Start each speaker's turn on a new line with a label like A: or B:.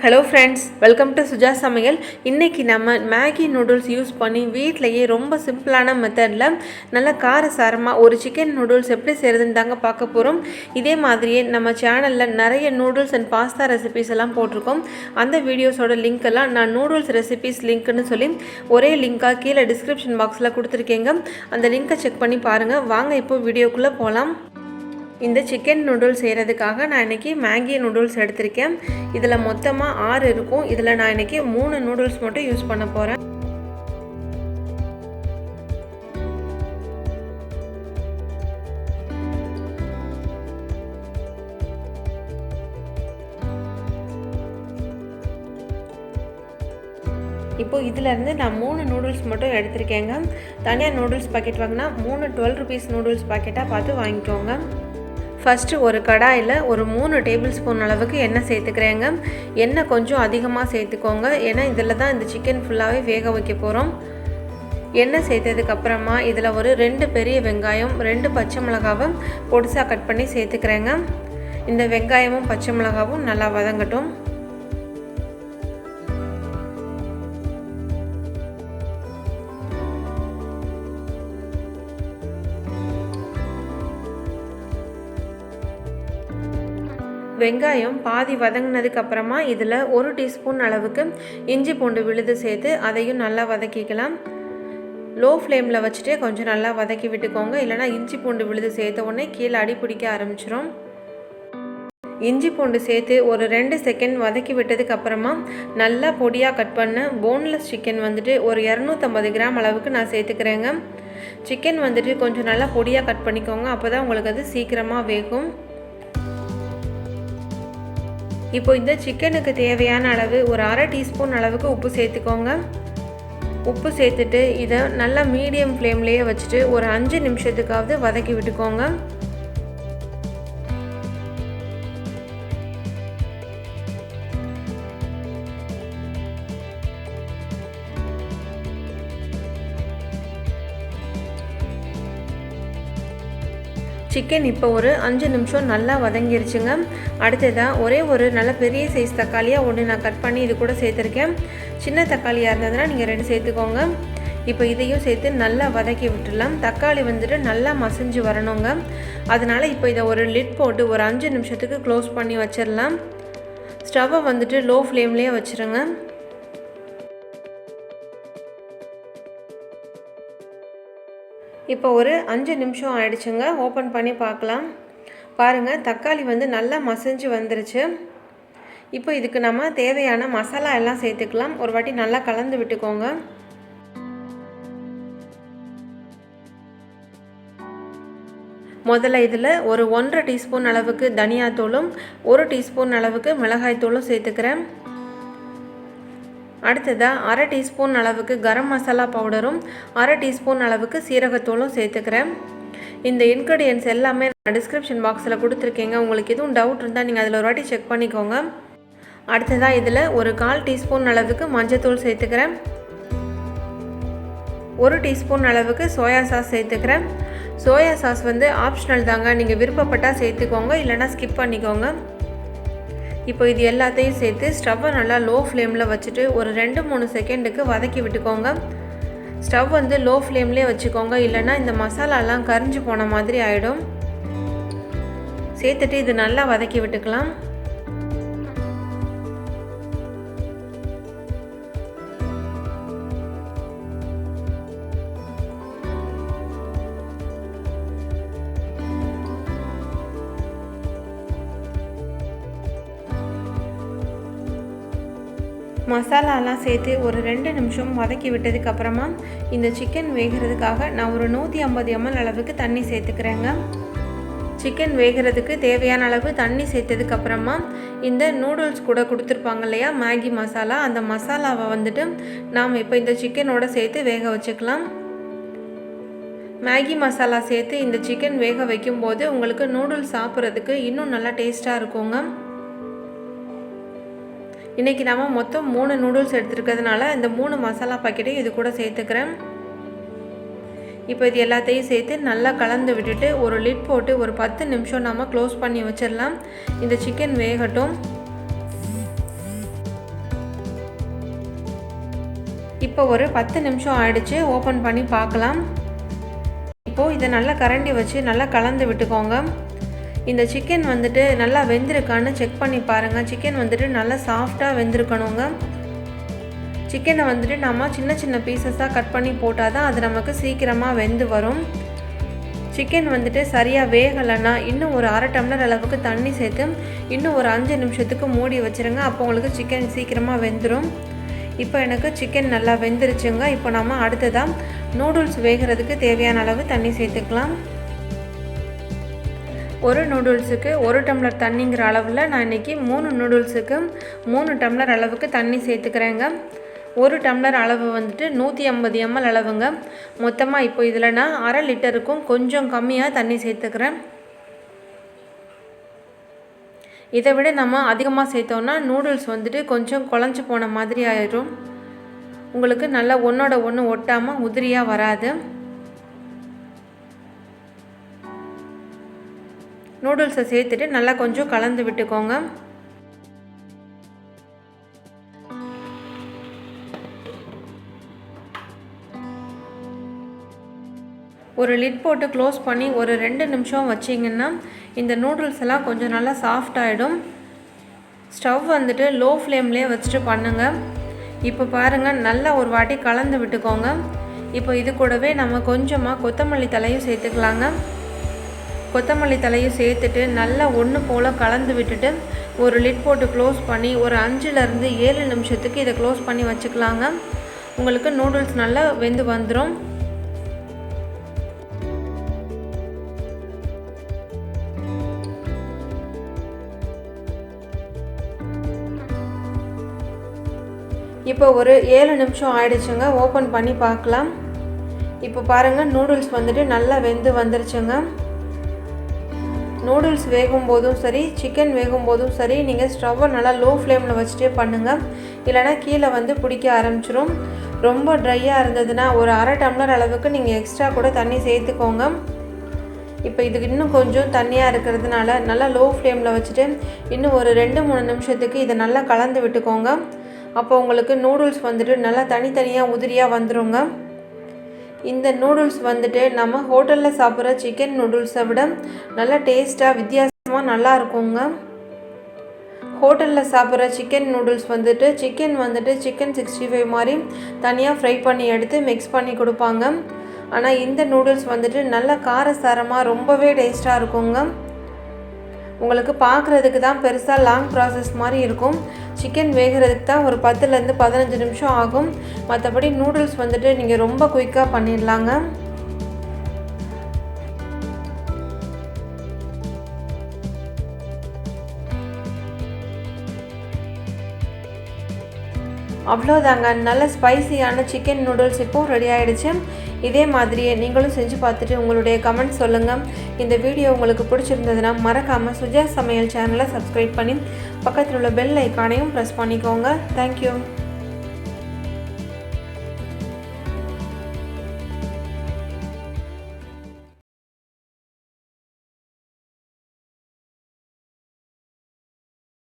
A: Hello friends, welcome to Suja சமையல். இன்றைக்கி நம்ம மேகி நூடுல்ஸ் யூஸ் பண்ணி வீட்டிலையே ரொம்ப சிம்பிளான மெத்தடில் நல்ல காரசாரமாக ஒரு சிக்கன் நூடுல்ஸ் எப்படி செய்கிறதுன்னு தாங்க பார்க்க போகிறோம். இதே மாதிரியே நம்ம சேனலில் நிறைய நூடுல்ஸ் அண்ட் பாஸ்தா ரெசிபிஸ் எல்லாம் போட்டிருக்கோம். அந்த வீடியோஸோட லிங்க் எல்லாம் நான் நூடுல்ஸ் ரெசிபிஸ் லிங்க்னு சொல்லி ஒரே லிங்காக கீழே டிஸ்கிரிப்ஷன் பாக்ஸில் கொடுத்துருக்கேங்க. அந்த லிங்க்கை செக் பண்ணி பாருங்கள். வாங்க இப்போ வீடியோக்குள்ளே போகலாம். இந்த சிக்கன் நூடுல்ஸ் செய்கிறதுக்காக நான் இன்றைக்கி மேகி நூடுல்ஸ் எடுத்திருக்கேன். இதில் மொத்தமாக 6 இருக்கும். இதில் நான் இன்றைக்கி 3 நூடுல்ஸ் மட்டும் யூஸ் பண்ண போகிறேன். இப்போது இதிலேருந்து நான் 3 நூடுல்ஸ் மட்டும் எடுத்திருக்கேங்க. தனியாக நூடுல்ஸ் பாக்கெட் வாங்கினா 3 12 ருபீஸ் நூடுல்ஸ் பாக்கெட்டாக பார்த்து வாங்கிக்கோங்க. ஃபஸ்ட்டு ஒரு கடாயில் ஒரு 3 டேபிள் ஸ்பூன் அளவுக்கு எண்ணெய் சேர்த்துக்கிறேங்க. எண்ணெய் கொஞ்சம் அதிகமாக சேர்த்துக்கோங்க, ஏன்னா இதில் தான் இந்த சிக்கன் ஃபுல்லாகவே வேக வைக்க போகிறோம். எண்ணெய் சேர்த்ததுக்கப்புறமா இதில் ஒரு 2 பெரிய வெங்காயம், 2 பச்சை மிளகாவும் பொடிசாக கட் பண்ணி சேர்த்துக்கிறேங்க. இந்த வெங்காயமும் பச்சை மிளகாவும் நல்லா வதங்கட்டும். வெங்காயம் பாதி வதங்கினதுக்கு அப்புறமா இதில் 1 டீஸ்பூன் அளவுக்கு இஞ்சி பூண்டு விழுது சேர்த்து அதையும் நல்லா வதக்கிக்கலாம். லோ ஃப்ளேமில் வச்சுட்டு கொஞ்சம் நல்லா வதக்கி விட்டுக்கோங்க, இல்லைனா இஞ்சி பூண்டு விழுது சேர்த்த உடனே கீழே அடி பிடிக்க ஆரம்பிச்சிடும். இஞ்சி பூண்டு சேர்த்து ஒரு 2 செகண்ட் வதக்கி விட்டதுக்கு அப்புறமா நல்லா பொடியாக கட் பண்ண போன்லெஸ் சிக்கன் வந்துட்டு ஒரு 250 கிராம் அளவுக்கு நான் சேர்த்துக்கிறேங்க. சிக்கன் வந்துட்டு கொஞ்சம் நல்லா பொடியாக கட் பண்ணிக்கோங்க, அப்போ தான் உங்களுக்கு அது சீக்கிரமாக வேகும். இப்போ இந்த சிக்கனுக்கு தேவையான அளவு ஒரு 1/2 டீஸ்பூன் அளவுக்கு உப்பு சேர்த்துக்கோங்க. உப்பு சேர்த்துட்டு இதை நல்லா மீடியம் ஃப்ளேம்லேயே வச்சுட்டு ஒரு 5 நிமிஷத்துக்காவது வதக்கி விட்டுக்கோங்க. சிக்கன் இப்போ ஒரு 5 நிமிஷம் நல்லா வதங்கிருச்சுங்க. அடுத்ததாக ஒரே ஒரு நல்ல பெரிய சைஸ் தக்காளியாக ஒன்று நான் கட் பண்ணி இது கூட சேர்த்துருக்கேன். சின்ன தக்காளியாக இருந்ததுன்னா நீங்கள் 2 சேர்த்துக்கோங்க. இப்போ இதையும் சேர்த்து நல்லா வதக்கி விட்டுடலாம். தக்காளி வந்துட்டு நல்லா மசிஞ்சு வரணுங்க. அதனால் இப்போ இதை ஒரு லிட் போட்டு ஒரு 5 நிமிஷத்துக்கு க்ளோஸ் பண்ணி வச்சிடலாம். ஸ்டவ்வை வந்துட்டு லோ ஃப்ளேம்லேயே வச்சுருங்க. இப்போ ஒரு 5 நிமிஷம் ஆயிடுச்சுங்க. ஓப்பன் பண்ணி பார்க்கலாம். பாருங்கள், தக்காளி வந்து நல்லா மசிஞ்சு வந்துருச்சு. இப்போ இதுக்கு நம்ம தேவையான மசாலா எல்லாம் சேர்த்துக்கலாம். ஒரு வாட்டி நல்லா கலந்து விட்டுக்கோங்க. முதல்ல இதில் ஒரு 1/2 டீஸ்பூன் அளவுக்கு தனியாத்தூளும் 1 டீஸ்பூன் அளவுக்கு மிளகாய்த்தூளும் சேர்த்துக்கிறேன். அடுத்ததாக 1/2 டீஸ்பூன் அளவுக்கு கரம் மசாலா பவுடரும் 1/2 டீஸ்பூன் அளவுக்கு சீரகத்தூளும் சேர்த்துக்கிறேன். இந்த இன்க்ரீடியன்ட்ஸ் எல்லாமே நான் டிஸ்கிரிப்ஷன் பாக்ஸில் கொடுத்துருக்கேங்க. உங்களுக்கு எதுவும் டவுட் இருந்தால் நீங்கள் அதில் ஒரு வாட்டி செக் பண்ணிக்கோங்க. அடுத்ததாக இதில் ஒரு 1/4 டீஸ்பூன் அளவுக்கு மஞ்சத்தூள் சேர்த்துக்கிறேன். 1 டீஸ்பூன் அளவுக்கு சோயா சாஸ் சேர்த்துக்கிறேன். சோயா சாஸ் வந்து ஆப்ஷனல் தாங்க, நீங்கள் விருப்பப்பட்டால் சேர்த்துக்கோங்க, இல்லைனா ஸ்கிப் பண்ணிக்கோங்க. இப்போ இது எல்லாத்தையும் சேர்த்து ஸ்டவ்வை நல்லா லோ ஃப்ளேமில் வச்சுட்டு ஒரு 2-3 செகண்டுக்கு வதக்கி விட்டுக்கோங்க. ஸ்டவ் வந்து லோ ஃப்ளேம்லேயே வச்சுக்கோங்க, இல்லைனா இந்த மசாலாலாம் கரிஞ்சு போன மாதிரி ஆகிடும். சேர்த்துட்டு இது நல்லா வதக்கி விட்டுக்கலாம். மசாலாலாம் சேர்த்து ஒரு 2 நிமிஷம் வதக்கி விட்டதுக்கப்புறமா இந்த சிக்கன் வேகிறதுக்காக நான் ஒரு 150 ml அளவுக்கு தண்ணி சேர்த்துக்கிறேங்க. சிக்கன் வேகிறதுக்கு தேவையான அளவு தண்ணி சேர்த்ததுக்கப்புறமா இந்த நூடுல்ஸ் கூட கொடுத்துருப்பாங்க இல்லையா மேகி மசாலா, அந்த மசாலாவை வந்துட்டு நாம் இப்போ இந்த சிக்கனோட சேர்த்து வேக வச்சுக்கலாம். மேகி மசாலா சேர்த்து இந்த சிக்கன் வேக வைக்கும்போது உங்களுக்கு நூடுல்ஸ் சாப்பிட்றதுக்கு இன்னும் நல்லா டேஸ்ட்டாக இருக்குங்க. இன்றைக்கி நம்ம மொத்தம் 3 நூடுல்ஸ் எடுத்துருக்கிறதுனால இந்த 3 மசாலா பாக்கெட்டையும் இது கூட சேர்த்துக்கிறேன். இப்போ இது எல்லாத்தையும் சேர்த்து நல்லா கலந்து விட்டுட்டு ஒரு லிட் போட்டு ஒரு 10 நிமிஷம் நம்ம க்ளோஸ் பண்ணி வச்சிடலாம். இந்த சிக்கன் வேகட்டும். இப்போ ஒரு 10 நிமிஷம் ஆயிடுச்சு. ஓப்பன் பண்ணி பார்க்கலாம். இப்போது இதை நல்லா கரண்டி வச்சு நல்லா கலந்து விட்டுக்கோங்க. இந்த சிக்கன் வந்துட்டு நல்லா வெந்திருக்கான்னு செக் பண்ணி பாருங்கள். சிக்கன் வந்துட்டு நல்லா சாஃப்டாக வெந்திருக்கணுங்க. சிக்கனை வந்துட்டு நம்ம சின்ன சின்ன பீசஸாக கட் பண்ணி போட்டால் தான் அது நமக்கு சீக்கிரமாக வெந்து வரும். சிக்கன் வந்துட்டு சரியாக வேகலைன்னா இன்னும் ஒரு அரை டம்ளர் அளவுக்கு தண்ணி சேர்த்து இன்னும் ஒரு 5 நிமிஷத்துக்கு மூடி வச்சுருங்க. அப்போ உங்களுக்கு சிக்கன் சீக்கிரமாக வெந்துடும். இப்போ எனக்கு சிக்கன் நல்லா வெந்துருச்சுங்க. இப்போ நம்ம அடுத்ததாக நூடுல்ஸ் வேகிறதுக்கு தேவையான அளவு தண்ணி சேர்த்துக்கலாம். ஒரு நூடுல்ஸுக்கு 1 டம்ளர் தண்ணிங்கிற அளவில் நான் இன்றைக்கி 3 நூடுல்ஸுக்கு 3 டம்ளர் அளவுக்கு தண்ணி சேர்த்துக்கிறேங்க. 1 டம்ளர் அளவு வந்துட்டு 150 ml அளவுங்க. மொத்தமாக இப்போ இதில் நான் அரை லிட்டருக்கும் கொஞ்சம் கம்மியாக தண்ணி சேர்த்துக்கிறேன். இதை விட நம்ம அதிகமாக சேர்த்தோன்னா நூடுல்ஸ் வந்துட்டு கொஞ்சம் குழஞ்சி போன மாதிரி ஆயிடும். உங்களுக்கு நல்லா ஒன்றோட ஒன்று ஒட்டாமல் உதிரியாக வராது. நூடுல்ஸை சேர்த்துட்டு நல்லா கொஞ்சம் கலந்து விட்டுக்கோங்க. ஒரு லிட் போட்டு க்ளோஸ் பண்ணி ஒரு 2 நிமிஷம் வச்சிங்கன்னா இந்த நூடுல்ஸ் எல்லாம் கொஞ்சம் நல்லா சாஃப்ட் ஆகிடும். ஸ்டவ் வந்துட்டு லோ ஃப்ளேம்லேயே வச்சுட்டு பண்ணுங்கள். இப்போ பாருங்கள், நல்லா ஒரு வாட்டி கலந்து விட்டுக்கோங்க. இப்போ இது கூடவே நம்ம கொஞ்சமாக கொத்தமல்லி தலையும் சேர்த்துக்கலாங்க. கொத்தமல்லி தலையும் சேர்த்துட்டு நல்லா ஒன்று போல் கலந்து விட்டுட்டு ஒரு லிட் போட்டு க்ளோஸ் பண்ணி ஒரு 5லேருந்து 7 நிமிஷத்துக்கு இதை க்ளோஸ் பண்ணி வச்சுக்கலாங்க. உங்களுக்கு நூடுல்ஸ் நல்லா வெந்து வந்துடும். இப்போ ஒரு 7 நிமிஷம் ஆயிடுச்சுங்க. ஓப்பன் பண்ணி பார்க்கலாம். இப்போ பாருங்கள், நூடுல்ஸ் வந்துட்டு நல்லா வெந்து வந்துருச்சுங்க. நூடுல்ஸ் வேகும் போதும் சரி, சிக்கன் வேகும் போதும் சரி, நீங்கள் ஸ்டவ்வை நல்லா லோ ஃப்ளேமில் வச்சுட்டே பண்ணுங்கள். இல்லைனா கீழே வந்து பிடிக்க ஆரம்பிச்சிடும். ரொம்ப ட்ரையாக இருந்ததுன்னா ஒரு அரை டம்ளர் அளவுக்கு நீங்கள் எக்ஸ்ட்ரா கூட தண்ணி சேர்த்துக்கோங்க. இப்போ இதுக்கு இன்னும் கொஞ்சம் தண்ணியாக இருக்கிறதுனால நல்லா லோ ஃப்ளேமில் வச்சுட்டு இன்னும் ஒரு 2-3 நிமிஷத்துக்கு இதை நல்லா கலந்து விட்டுக்கோங்க. அப்போ உங்களுக்கு நூடுல்ஸ் வந்துட்டு நல்லா தனித்தனியாக உதிரியாக வந்துடுங்க. இந்த நூடுல்ஸ் வந்துட்டு நம்ம ஹோட்டலில் சாப்பிட்ற சிக்கன் நூடுல்ஸை விட நல்லா டேஸ்ட்டாக வித்தியாசமாக நல்லா இருக்குங்க. ஹோட்டலில் சாப்பிட்ற சிக்கன் நூடுல்ஸ் வந்துட்டு சிக்கன் 65 மாதிரி தனியாக ஃப்ரை பண்ணி எடுத்து மிக்ஸ் பண்ணி கொடுப்பாங்க. ஆனால் இந்த நூடுல்ஸ் வந்துட்டு நல்ல காரசாரமாக ரொம்பவே டேஸ்ட்டாக இருக்குங்க. உங்களுக்கு பார்க்குறதுக்கு தான் பெருசாக லாங் ப்ராசஸ் மாதிரி இருக்கும். சிக்கன் வேகிறதுக்கு தான் ஒரு 10லேருந்து 15 நிமிஷம் ஆகும். மற்றபடி நூடுல்ஸ் வந்துட்டு நீங்கள் ரொம்ப குயிக்காக பண்ணிடலாங்க. அவ்வளோதாங்க, நல்ல ஸ்பைசியான சிக்கன் நூடுல்ஸ் இப்போது ரெடி ஆகிடுச்சு. இதே மாதிரியே நீங்களும் செஞ்சு பார்த்துட்டு உங்களுடைய கமெண்ட் சொல்லுங்கள். இந்த வீடியோ உங்களுக்கு பிடிச்சிருந்ததுன்னா மறக்காமல் சுஜா சமையல் சேனலை சப்ஸ்கிரைப் பண்ணி பக்கத்தில் உள்ள பெல் ஐக்கானையும் ப்ரெஸ் பண்ணிக்கோங்க. தேங்க்யூ.